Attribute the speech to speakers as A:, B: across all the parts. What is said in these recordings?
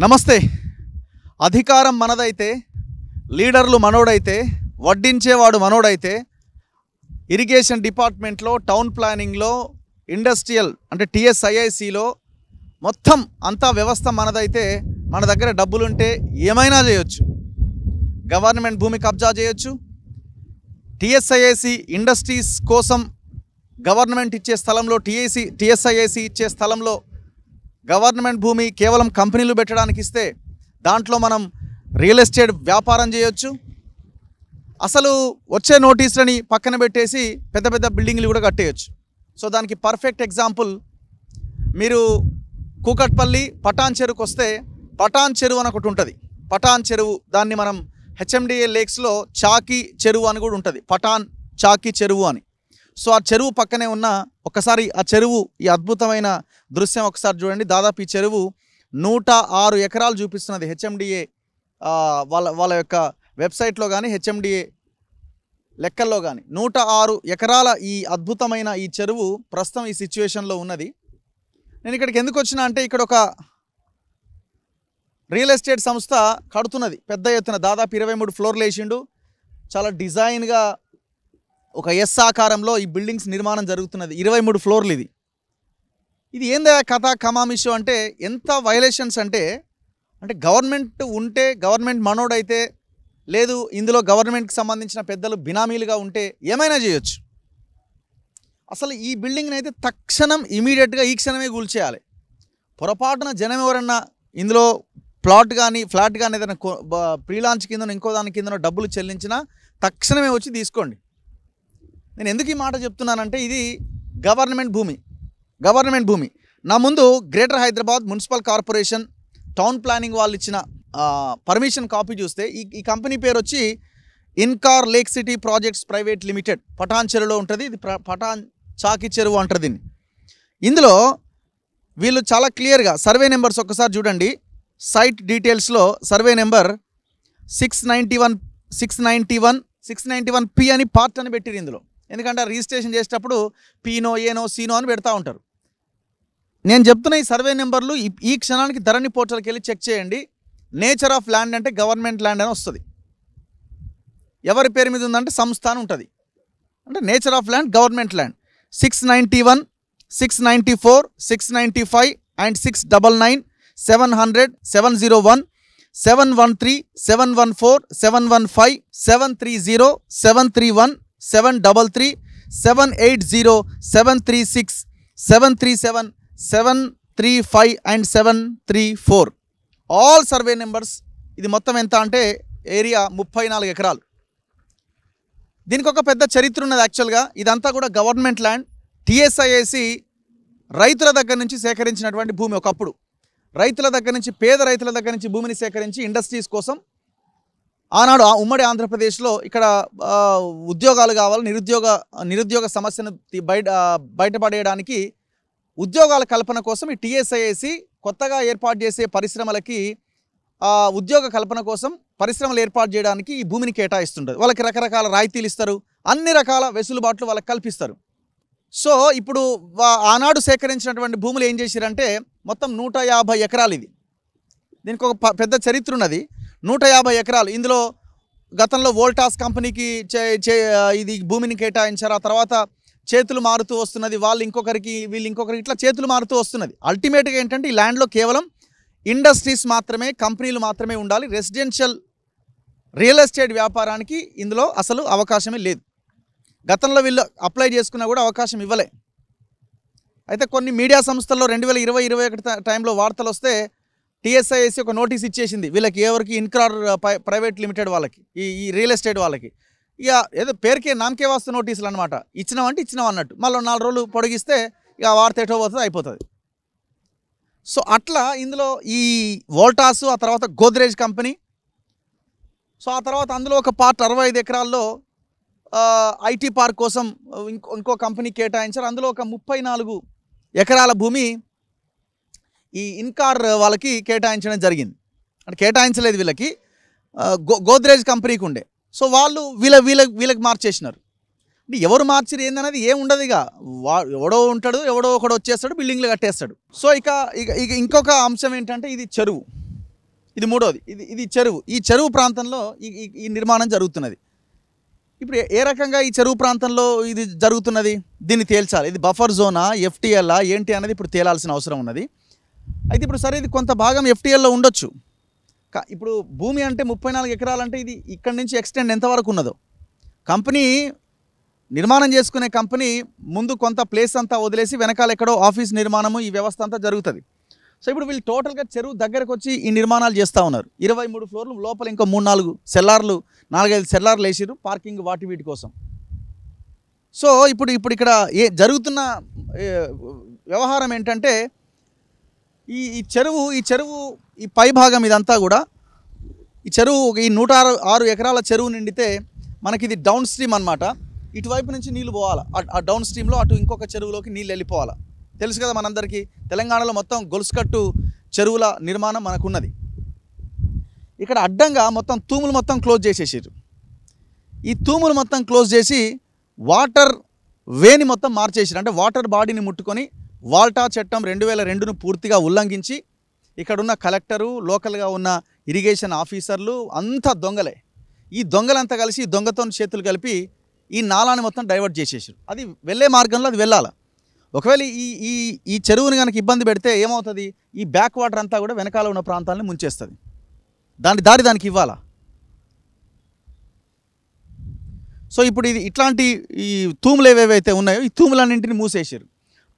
A: నమస్తే. అధికారం మనదైతే, లీడర్లు మనోడైతే, వడ్డించేవాడు మనోడైతే, ఇరిగేషన్ డిపార్ట్మెంట్లో, టౌన్ ప్లానింగ్లో, ఇండస్ట్రియల్ అంటే టీఎస్ఐఐసిలో మొత్తం అంతా వ్యవస్థ మనదైతే, మన దగ్గర డబ్బులుంటే ఏమైనా చేయొచ్చు. గవర్నమెంట్ భూమి కబ్జా చేయొచ్చు. టీఎస్ఐఐసి ఇండస్ట్రీస్ కోసం గవర్నమెంట్ ఇచ్చే స్థలంలో, టీఎస్ఐఐసి ఇచ్చే స్థలంలో గవర్నమెంట్ భూమి కేవలం కంపెనీలు పెట్టడానికి ఇస్తే దాంట్లో మనం రియల్ ఎస్టేట్ వ్యాపారం చేయొచ్చు. అసలు వచ్చే నోటీసులని పక్కన పెట్టేసి పెద్ద పెద్ద బిల్డింగ్లు కూడా కట్టేయచ్చు. సో దానికి పర్ఫెక్ట్ ఎగ్జాంపుల్, మీరు కూకట్పల్లి పటాన్ చెరువుకి వస్తే పటాన్ చెరువు అని ఒకటి ఉంటుంది. పటాన్ చెరువు, దాన్ని మనం హెచ్ఎండిఏ లేక్స్లో చాకీ చెరువు అని కూడా ఉంటుంది, పటాన్ చాకీ చెరువు అని. సో ఆ చెరువు పక్కనే ఉన్న ఒకసారి ఆ చెరువు, ఈ అద్భుతమైన దృశ్యం ఒకసారి చూడండి. దాదాపు ఈ చెరువు 106 ఎకరాలు చూపిస్తున్నది హెచ్ఎండిఏ వాళ్ళ యొక్క వెబ్సైట్లో కానీ హెచ్ఎండిఏ లెక్కల్లో కానీ. 106 ఎకరాల ఈ అద్భుతమైన ఈ చెరువు ప్రస్తుతం ఈ సిచ్యువేషన్లో ఉన్నది. నేను ఇక్కడికి ఎందుకు వచ్చినా అంటే, ఇక్కడ ఒక రియల్ ఎస్టేట్ సంస్థ కడుతున్నది పెద్ద ఎత్తున, దాదాపు 23 ఫ్లోర్లు వేసిండు. చాలా డిజైన్గా ఒక ఎస్ ఆకారంలో ఈ బిల్డింగ్స్ నిర్మాణం జరుగుతున్నది. 23 ఫ్లోర్లు. ఇది ఏందా కథ కమామిషో అంటే, ఎంత వైలేషన్స్ అంటే గవర్నమెంట్ ఉంటే, గవర్నమెంట్ మనోడైతే, లేదు ఇందులో గవర్నమెంట్కి సంబంధించిన పెద్దలు బినామీలుగా ఉంటే ఏమైనా చేయొచ్చు. అసలు ఈ బిల్డింగ్ని అయితే తక్షణం ఇమీడియట్గా ఈ క్షణమే కూల్చేయాలి. పొరపాటున జనం ఎవరన్నా ఇందులో ప్లాట్ కానీ ఫ్లాట్ కానీ ఏదైనా ప్రీలాంచ్ కిందనో ఇంకో దాని కిందనో డబ్బులు చెల్లించినా తక్షణమే వచ్చి తీసుకోండి. నేను ఎందుకు ఈ మాట చెప్తున్నానంటే, ఇది గవర్నమెంట్ భూమి. నా ముందు greater Hyderabad municipal corporation town planning వాళ్ళు ఇచ్చిన పర్మిషన్ కాపీ చూస్తే ఈ కంపెనీ పేరు వచ్చి Incor lake city projects private limited, పటాన్ చెరువులో ఉంటుంది. ఇది పటాన్ చాకీ చెరువు అంటారు దీన్ని. ఇందులో వీళ్ళు చాలా క్లియర్గా సర్వే నెంబర్స్ ఒక్కసారి చూడండి. సైట్ డీటెయిల్స్లో సర్వే నెంబర్ 691P అని పార్ట్ అని పెట్టిరు ఇందులో. ఎందుకంటే రిజిస్ట్రేషన్ చేసేటప్పుడు పీనో, ఏనో, సీనో అని పెడతా ఉంటారు. నేను చెప్తున్న ఈ సర్వే నెంబర్లు ఈ క్షణానికి ధరణి పోర్టల్కి వెళ్ళి చెక్ చేయండి. నేచర్ ఆఫ్ ల్యాండ్ అంటే గవర్నమెంట్ ల్యాండ్ అని వస్తుంది. ఎవరి పేరు మీద ఉందంటే సంస్థ అని ఉంటుంది. అంటే nature of land government land. 691, 694, 695 and 699, 700, 701, 713, 714, 715, 730, 731, 733, 780, 736, 737, 735 and 734 all survey numbers. ఇది మొత్తం ఎంత అంటే ఏరియా 34 ఎకరాలు. దీనికి ఒక పెద్ద చరిత్ర ఉన్నది. యాక్చువల్గా ఇదంతా కూడా గవర్నమెంట్ ల్యాండ్. టీఎస్ఐఐసి రైతుల దగ్గర నుంచి సేకరించినటువంటి భూమి. ఒకప్పుడు రైతుల దగ్గర నుంచి, పేద రైతుల దగ్గర నుంచి భూమిని సేకరించి ఇండస్ట్రీస్ కోసం ఆనాడు ఉమ్మడి ఆంధ్రప్రదేశ్లో ఇక్కడ ఉద్యోగాలు కావాలి, నిరుద్యోగ సమస్యను బయటపడేయడానికి ఉద్యోగాల కల్పన కోసం ఈ టీఎస్ఐఐసి కొత్తగా ఏర్పాటు చేసే పరిశ్రమలకి ఉద్యోగ కల్పన కోసం పరిశ్రమలు ఏర్పాటు చేయడానికి ఈ భూమిని కేటాయిస్తుంటారు. వాళ్ళకి రకరకాల రాయితీలు ఇస్తారు, అన్ని రకాల వెసులుబాట్లు వాళ్ళకి కల్పిస్తారు. సో ఇప్పుడు ఆనాడు సేకరించినటువంటి భూములు ఏం చేశారంటే మొత్తం 150 ఎకరాలు. ఇది దీనికి ఒక పెద్ద చరిత్ర ఉన్నది. 150 ఎకరాలు. ఇందులో గతంలో వోల్టాస్ కంపెనీకి ఇది భూమిని కేటాయించారు. ఆ తర్వాత చేతులు మారుతూ వస్తున్నది. వాళ్ళు ఇంకొకరికి, వీళ్ళు ఇంకొకరికి, ఇట్లా చేతులు మారుతూ వస్తున్నది. అల్టిమేట్గా ఏంటంటే ఈ ల్యాండ్లో కేవలం ఇండస్ట్రీస్ మాత్రమే, కంపెనీలు మాత్రమే ఉండాలి. రెసిడెన్షియల్ రియల్ ఎస్టేట్ వ్యాపారానికి ఇందులో అసలు అవకాశమే లేదు. గతంలో వీళ్ళు అప్లై చేసుకున్నా కూడా అవకాశం ఇవ్వలే. అయితే కొన్ని మీడియా సంస్థల్లో 2020-21 టైంలో వార్తలు వస్తే టీఎస్ఐఐసి ఒక నోటీస్ ఇచ్చేసింది వీళ్ళకి, ఎవరికి ఇన్కార్ ప్రైవేట్ లిమిటెడ్ వాళ్ళకి, ఈ రియల్ ఎస్టేట్ వాళ్ళకి. ఇక ఏదో పేరుకే నామకే వాస్తు నోటీసులు అనమాట. ఇచ్చినామంటే ఇచ్చినాం అన్నట్టు. మళ్ళీ 4 రోజులు పొడిగిస్తే ఇక వార్త ఎటో పోతుంది, అయిపోతుంది. సో అట్లా ఇందులో ఈ వోల్టాసు, ఆ తర్వాత గోద్రేజ్ కంపెనీ, సో ఆ తర్వాత అందులో ఒక పార్ట్ 65 ఎకరాల్లో ఐటీ పార్క్ కోసం ఇంకో కంపెనీ కేటాయించారు. అందులో ఒక 34 ఎకరాల భూమి ఈ ఇన్కార్ వాళ్ళకి కేటాయించడం జరిగింది. అంటే కేటాయించలేదు వీళ్ళకి, గోద్రేజ్ కంపెనీకి ఉండే. సో వాళ్ళు వీళ్ళకి మార్చేసినారు. అంటే ఎవరు మార్చిరు ఏందనేది ఏం ఉండదు. ఇక ఎవడో ఉంటాడు, ఎవడో ఒకడు వచ్చేస్తాడు, బిల్డింగ్లు కట్టేస్తాడు. సో ఇక ఇంకొక అంశం ఏంటంటే, ఇది చెరువు. ఇది మూడోది. ఇది చెరువు. ఈ చెరువు ప్రాంతంలో ఈ నిర్మాణం జరుగుతున్నది. ఇప్పుడు ఏ రకంగా ఈ చెరువు ప్రాంతంలో ఇది జరుగుతున్నది దీన్ని తేల్చాలి. ఇది బఫర్ జోనా, ఎఫ్టీఎల్లా ఏంటి అనేది ఇప్పుడు తేలాల్సిన అవసరం ఉన్నది. అయితే ఇప్పుడు సరే ఇది కొంత భాగం ఎఫ్టీఎల్లో ఉండొచ్చు. ఇప్పుడు భూమి అంటే 34 ఎకరాలంటే ఇది ఇక్కడి నుంచి ఎక్స్టెండ్ ఎంతవరకు ఉన్నదో, కంపెనీ నిర్మాణం చేసుకునే కంపెనీ ముందు కొంత ప్లేస్ అంతా వదిలేసి వెనకాల ఎక్కడో ఆఫీస్ నిర్మాణము ఈ వ్యవస్థ అంతా జరుగుతుంది. సో ఇప్పుడు వీళ్ళు టోటల్గా చెరువు దగ్గరకు వచ్చి ఈ నిర్మాణాలు చేస్తూ ఉన్నారు. 23 ఫ్లోర్లు, లోపల ఇంకో 3-4 సెల్లార్లు, 4-5 సెల్లార్లు వేసిరు పార్కింగ్ వీటి కోసం. సో ఇప్పుడు ఇక్కడ జరుగుతున్న వ్యవహారం ఏంటంటే ఈ చెరువు ఈ పై భాగం ఇదంతా కూడా ఈ చెరువు ఈ 106 ఎకరాల చెరువు నిండితే మనకి ఇది డౌన్ స్ట్రీమ్ అనమాట. ఇటువైపు నుంచి నీళ్ళు పోవాలి, ఆ డౌన్ స్ట్రీమ్లో అటు ఇంకొక చెరువులోకి నీళ్ళు వెళ్ళిపోవాలి. తెలుసు కదా మనందరికీ, తెలంగాణలో మొత్తం గొలుసుకట్టు చెరువుల నిర్మాణం మనకున్నది. ఇక్కడ అడ్డంగా మొత్తం తూములు మొత్తం క్లోజ్ చేసేసారు. ఈ తూములు మొత్తం క్లోజ్ చేసి వాటర్ వేని మొత్తం మార్చేసారు. అంటే వాటర్ బాడీని ముట్టుకొని వాల్టా చట్టం 2002ను పూర్తిగా ఉల్లంఘించి ఇక్కడున్న కలెక్టరు, లోకల్గా ఉన్న ఇరిగేషన్ ఆఫీసర్లు అంతా దొంగలే. ఈ దొంగలంతా కలిసి ఈ దొంగతో చేతులు కలిపి ఈ నాలాని మొత్తం డైవర్ట్ చేసేసారు. అది వెళ్ళే మార్గంలో అది వెళ్ళాలి. ఒకవేళ ఈ చెరువుని కనుక ఇబ్బంది పెడితే ఏమవుతుంది, ఈ బ్యాక్ వాటర్ అంతా కూడా వెనకాల ఉన్న ప్రాంతాలను ముంచేస్తుంది. దారి దానికి ఇవ్వాలా. సో ఇప్పుడు ఇది ఇట్లాంటి ఈ తూములు ఏవేవైతే ఉన్నాయో ఈ తూములన్నింటిని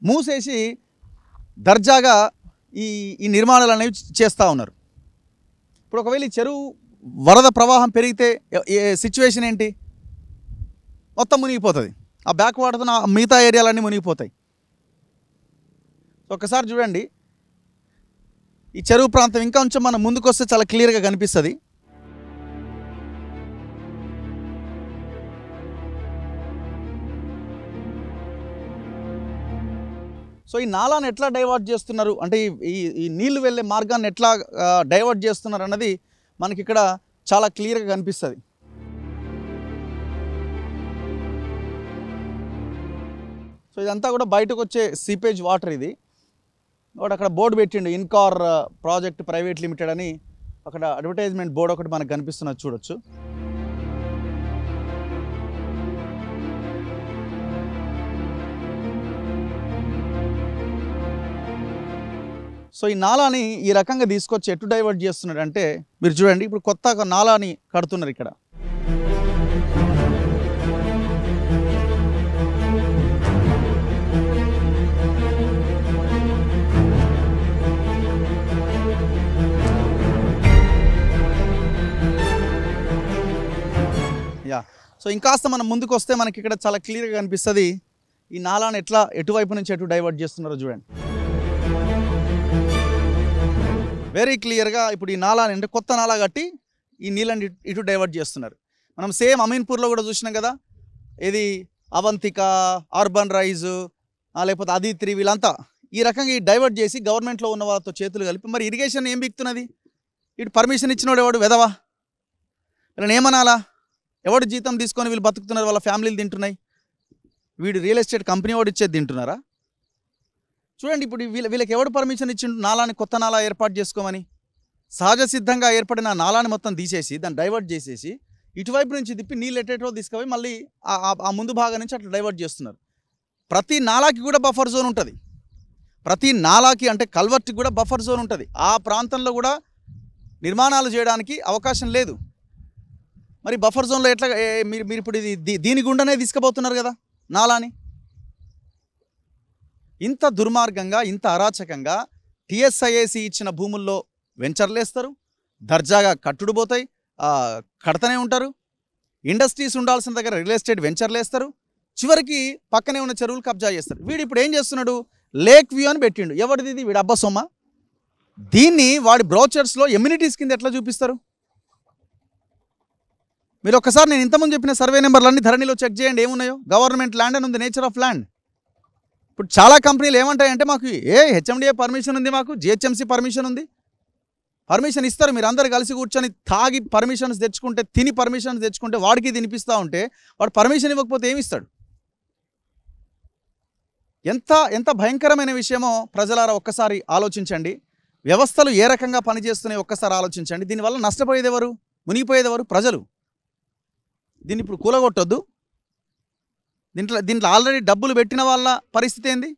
A: మూసేసి దర్జాగా ఈ నిర్మాణాలు అనేవి చేస్తూ ఉన్నారు. ఇప్పుడు ఒకవేళ ఈ చెరువు వరద ప్రవాహం పెరిగితే సిచ్యువేషన్ ఏంటి, మొత్తం మునిగిపోతుంది. ఆ బ్యాక్ వాటర్తో మిగతా ఏరియాలన్నీ మునిగిపోతాయి. ఒకసారి చూడండి ఈ చెరువు ప్రాంతం ఇంకా కొంచెం మనం ముందుకు వస్తే చాలా క్లియర్గా కనిపిస్తుంది. సో ఈ నాలాన్ని ఎట్లా డైవర్ట్ చేస్తున్నారు అంటే ఈ నీళ్లు వెళ్ళే మార్గాన్ని ఎట్లా డైవర్ట్ చేస్తున్నారు అన్నది మనకి ఇక్కడ చాలా క్లియర్గా కనిపిస్తుంది. సో ఇదంతా కూడా బయటకు వచ్చే సీపేజ్ వాటర్. ఇది ఒకటి అక్కడ బోర్డు పెట్టిండు, ఇన్కార్ ప్రాజెక్ట్ ప్రైవేట్ లిమిటెడ్ అని అక్కడ అడ్వర్టైజ్మెంట్ బోర్డు ఒకటి మనకు కనిపిస్తున్నది చూడొచ్చు. సో ఈ నాలాని ఈ రకంగా తీసుకొచ్చి ఎటు డైవర్ట్ చేస్తున్నాడు అంటే మీరు చూడండి, ఇప్పుడు కొత్త ఒక నాలాని కడుతున్నారు ఇక్కడ. సో ఇంకాస్త మనం ముందుకు వస్తే మనకి ఇక్కడ చాలా క్లియర్గా కనిపిస్తుంది ఈ నాలాని ఎటువైపు నుంచి ఎటు డైవర్ట్ చేస్తున్నారో చూడండి. వెరీ క్లియర్గా ఇప్పుడు ఈ నాలాని అంటే కొత్త నాలా కట్టి ఈ నీళ్ళని ఇటు డైవర్ట్ చేస్తున్నారు. మనం సేమ్ అమీన్పూర్లో కూడా చూసినాం కదా, ఇది అవంతిక, అర్బన్ రైజు, లేకపోతే అదిత్రి, వీళ్ళంతా ఈ రకంగా ఈ డైవర్ట్ చేసి గవర్నమెంట్లో ఉన్న వాళ్ళతో చేతులు కలిపి మరి ఇరిగేషన్ ఏం బిక్తున్నది, ఇటు పర్మిషన్ ఇచ్చినోడు ఎవడు వెదవా, వీళ్ళని ఏమనాలా, ఎవడు జీతం తీసుకొని వీళ్ళు బతుకుతున్నారు, వాళ్ళ ఫ్యామిలీలు తింటున్నాయి, వీడు రియల్ ఎస్టేట్ కంపెనీ వాడు ఇచ్చేది తింటున్నారా? చూడండి ఇప్పుడు వీళ్ళకి ఎవడు పర్మిషన్ ఇచ్చిండు నాలాని కొత్త నాలా ఏర్పాటు చేసుకోమని? సహజ సిద్ధంగా ఏర్పడిన నాలాని మొత్తం తీసేసి దాన్ని డైవర్ట్ చేసేసి ఇటువైపు నుంచి తిప్పి నీళ్ళు ఎట్టేటో తీసుకుపోయి మళ్ళీ ఆ ముందు భాగం నుంచి అట్లా డైవర్ట్ చేస్తున్నారు. ప్రతి నాలాకి కూడా బఫర్ జోన్ ఉంటుంది. ప్రతి నాలాకి అంటే కల్వర్ట్కి కూడా బఫర్ జోన్ ఉంటుంది. ఆ ప్రాంతంలో కూడా నిర్మాణాలు చేయడానికి అవకాశం లేదు. మరి బఫర్ జోన్లో ఎట్లా మీరు ఇప్పుడు దీని గుండనే తీసుకుపోతున్నారు కదా నాలాని. ఇంత దుర్మార్గంగా, ఇంత అరాచకంగా టీఎస్ఐఏసి ఇచ్చిన భూముల్లో వెంచర్లు వేస్తారు, దర్జాగా కట్టుడు పోతాయి, కడతనే ఉంటారు. ఇండస్ట్రీస్ ఉండాల్సిన దగ్గర రియల్ ఎస్టేట్ వెంచర్లు వేస్తారు, చివరికి పక్కనే ఉన్న చెరువులు కబ్జా చేస్తారు. వీడు ఇప్పుడు ఏం చేస్తున్నాడు, లేక్ వ్యూ అని పెట్టిండు. ఎవరిది ఇది? వీడు అబ్బా సొమ్మ. దీన్ని వాడి బ్రోచర్స్లో ఎమ్యూనిటీస్ కింద ఎట్లా చూపిస్తారు? మీరు ఒక్కసారి నేను ఇంతకుముందు చెప్పిన సర్వే నెంబర్లన్నీ ధరణిలో చెక్ చేయండి, ఏమున్నాయో. గవర్నమెంట్ ల్యాండ్ అని ఉంది, నేచర్ ఆఫ్ ల్యాండ్. ఇప్పుడు చాలా కంపెనీలు ఏమంటాయంటే మాకు హెచ్ఎండిఏ పర్మిషన్ ఉంది, మాకు జిహెచ్ఎంసీ పర్మిషన్ ఉంది. పర్మిషన్ ఇస్తారు, మీరు అందరు కలిసి కూర్చొని తాగి పర్మిషన్స్ తెచ్చుకుంటే, తిని పర్మిషన్స్ తెచ్చుకుంటే వాడికి తినిపిస్తూ ఉంటే వాడు పర్మిషన్ ఇవ్వకపోతే ఏమిస్తాడు? ఎంత భయంకరమైన విషయమో ప్రజలారా ఒక్కసారి ఆలోచించండి. వ్యవస్థలు ఏ రకంగా పనిచేస్తున్నాయి ఒక్కసారి ఆలోచించండి. దీనివల్ల నష్టపోయేది ఎవరు, మునిగిపోయేది ఎవరు? ప్రజలు. దీన్ని ఇప్పుడు కూలగొట్టొద్దు. దీంట్లో ఆల్రెడీ డబ్బులు పెట్టిన వాళ్ళ పరిస్థితి ఏంది?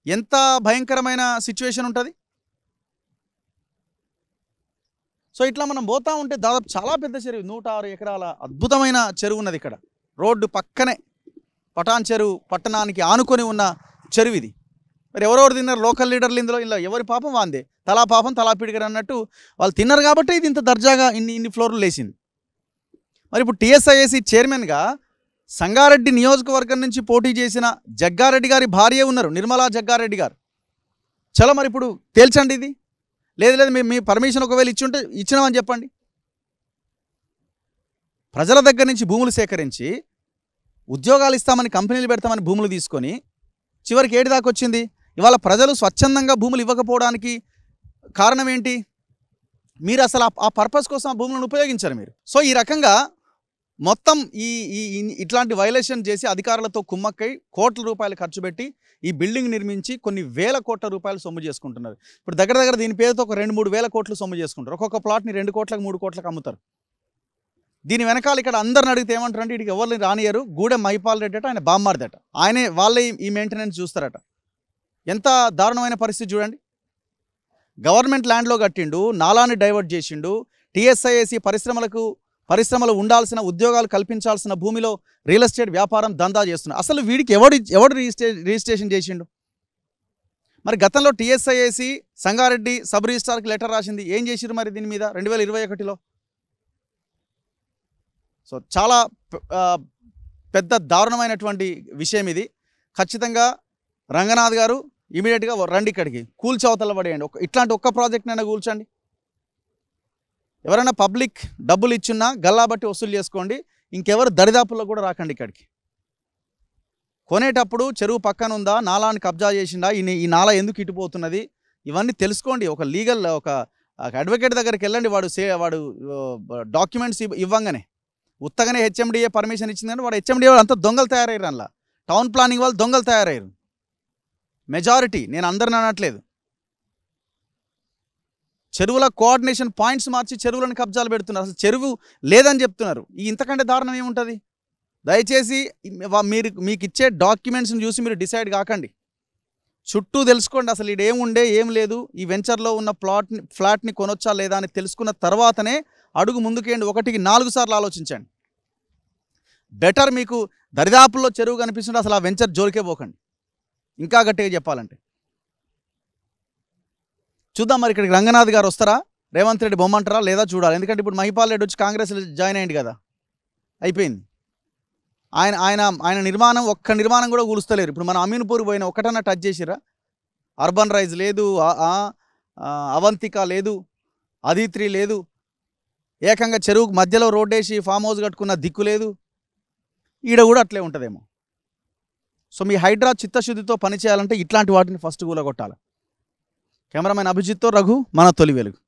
A: ఎంత భయంకరమైన సిచ్యువేషన్ ఉంటుంది. సో ఇట్లా మనం పోతా ఉంటే దాదాపు చాలా పెద్ద చెరువు, 106 ఎకరాల అద్భుతమైన చెరువు ఉన్నది ఇక్కడ. రోడ్డు పక్కనే పటాన్ చెరువు పట్టణానికి ఆనుకొని ఉన్న చెరువు ఇది. మరి ఎవరెవరు తిన్నారు లోకల్ లీడర్లు ఇందులో ఎవరి పాపం వాందే, తలా పాపం తలా పిడిగరు అన్నట్టు వాళ్ళు తిన్నారు కాబట్టి ఇది ఇంత దర్జాగా ఇన్ని ఫ్లోర్లు లేచింది. మరి ఇప్పుడు టీఎస్ఐఏసీ చైర్మన్గా సంగారెడ్డి నియోజకవర్గం నుంచి పోటీ చేసిన జగ్గారెడ్డి గారి భార్య ఉన్నారు, నిర్మలా జగ్గారెడ్డి గారు. చలో మరి ఇప్పుడు తేల్చండి ఇది. లేదు మీ పర్మిషన్ ఒకవేళ ఇచ్చినామని చెప్పండి. ప్రజల దగ్గర నుంచి భూములు సేకరించి ఉద్యోగాలు ఇస్తామని, కంపెనీలు పెడతామని భూములు తీసుకొని చివరికి ఏడు దాకా వచ్చింది. ఇవాళ ప్రజలు స్వచ్ఛందంగా భూములు ఇవ్వకపోవడానికి కారణం ఏంటి? మీరు అసలు ఆ పర్పస్ కోసం ఆ భూములను ఉపయోగించారు మీరు. సో ఈ రకంగా మొత్తం ఇట్లాంటి వైలేషన్ చేసి అధికారులతో కుమ్మక్కై కోట్ల రూపాయలు ఖర్చు పెట్టి ఈ బిల్డింగ్ నిర్మించి కొన్ని వేల కోట్ల రూపాయలు సొమ్ము చేసుకుంటున్నారు. ఇప్పుడు దగ్గర దీని పేరుతో ఒక 2-3 వేల కోట్లు సొమ్ము చేసుకుంటారు. ఒక్కొక్క ప్లాట్ని 2 కోట్లకు 3 కోట్లకు అమ్ముతారు. దీని వెనకాల ఇక్కడ అందరిని అడిగితే ఏమంటారంటే ఇటుకి ఎవరిని రానియరు, గూడెం మైపాల్ రెడ్డి అట, ఆయన బామ్మార్దట, వాళ్ళే ఈ మెయింటెనెన్స్ చూస్తారట. ఎంత దారుణమైన పరిస్థితి చూడండి. గవర్నమెంట్ ల్యాండ్లో కట్టిండు, నాలాన్ని డైవర్ట్ చేసిండు. టీఎస్ఐఏసీ పరిశ్రమలు ఉండాల్సిన, ఉద్యోగాలు కల్పించాల్సిన భూమిలో రియల్ ఎస్టేట్ వ్యాపారం దందా చేస్తున్నారు. అసలు వీడికి ఎవడు రిజిస్ట్రేషన్ చేసిండు? మరి గతంలో టీఎస్ఐఏసీ సంగారెడ్డి సబ్ రిజిస్ట్రార్కి లెటర్ రాసింది, ఏం చేసిరు మరి దీని మీద 2021లో? సో చాలా పెద్ద దారుణమైనటువంటి విషయం ఇది. ఖచ్చితంగా రంగనాథ్ గారు ఇమీడియట్గా రండి ఇక్కడికి, కూల్చవతల పడేయండి. ఇట్లాంటి ఒక్క ప్రాజెక్ట్నైనా కూల్చండి. ఎవరైనా పబ్లిక్ డబ్బులు ఇచ్చున్నా గల్లా బట్టి వసూలు చేసుకోండి. ఇంకెవరు దరిదాపుల్లో కూడా రాకండి ఇక్కడికి. కొనేటప్పుడు చెరువు పక్కన ఉందా, నాలాని కబ్జా చేసిండా, ఈ నాలా ఎందుకు ఇటుపోతున్నది, ఇవన్నీ తెలుసుకోండి. ఒక లీగల్ ఒక అడ్వకేట్ దగ్గరికి వెళ్ళండి. వాడు డాక్యుమెంట్స్ ఇవ్వంగానే ఉత్తగానే హెచ్ఎండిఏ పర్మిషన్ ఇచ్చింది కానీ వాడు హెచ్ఎండిఏ వాళ్ళు అంతా దొంగలు తయారయ్యారు. అందులో టౌన్ ప్లానింగ్ వాళ్ళు దొంగలు తయారయ్యారు మెజారిటీ. నేను అందరిని అనట్లేదు. చెరువుల కోఆర్డినేషన్ పాయింట్స్ మార్చి చెరువులను కబ్జాలు పెడుతున్నారు. అసలు చెరువు లేదని చెప్తున్నారు. ఇంతకంటే దారుణం ఏముంటుంది? దయచేసి మీకు ఇచ్చే డాక్యుమెంట్స్ని చూసి మీరు డిసైడ్ కాకండి. చుట్టూ తెలుసుకోండి అసలు ఇదేముండే ఏం లేదు, ఈ వెంచర్లో ఉన్న ఫ్లాట్ని కొనొచ్చా లేదా అని తెలుసుకున్న తర్వాతనే అడుగు ముందుకేయండి. 1కి 4 సార్లు ఆలోచించండి. బెటర్ మీకు దరిదాపుల్లో చెరువు కనిపిస్తుంటే అసలు ఆ వెంచర్ జోలికే పోకండి. ఇంకా గట్టిగా చెప్పాలంటే చూద్దాం మరి ఇక్కడికి రంగనాథ్ గారు వస్తారా, రేవంత్ రెడ్డి బొమ్మంటారా లేదా చూడాలి. ఎందుకంటే ఇప్పుడు మహిపాల్ రెడ్డి వచ్చి కాంగ్రెస్లో జాయిన్ అయ్యింది కదా, అయిపోయింది. ఆయన నిర్మాణం ఒక్క నిర్మాణం కూడా కూలుస్తలేరు. ఇప్పుడు మన అమీన్పూర్ పోయిన ఒక్కటన్నా టచ్ చేసిరా? అర్బన్ రైజ్ లేదు, అవంతిక లేదు, అదిత్రి లేదు, ఏకంగా చెరువుకు మధ్యలో రోడ్డేసి ఫామ్ హౌస్ కట్టుకున్న దిక్కు లేదు. ఈడ కూడా అట్లే ఉంటుందేమో. సో మీ హైడ్రా చిత్తశుద్ధితో పనిచేయాలంటే ఇట్లాంటి వాటిని ఫస్ట్ కూలగొట్టాలి. కెమెరామెన్ అభిజిత్తో రఘు, మన తొలి వెలుగు.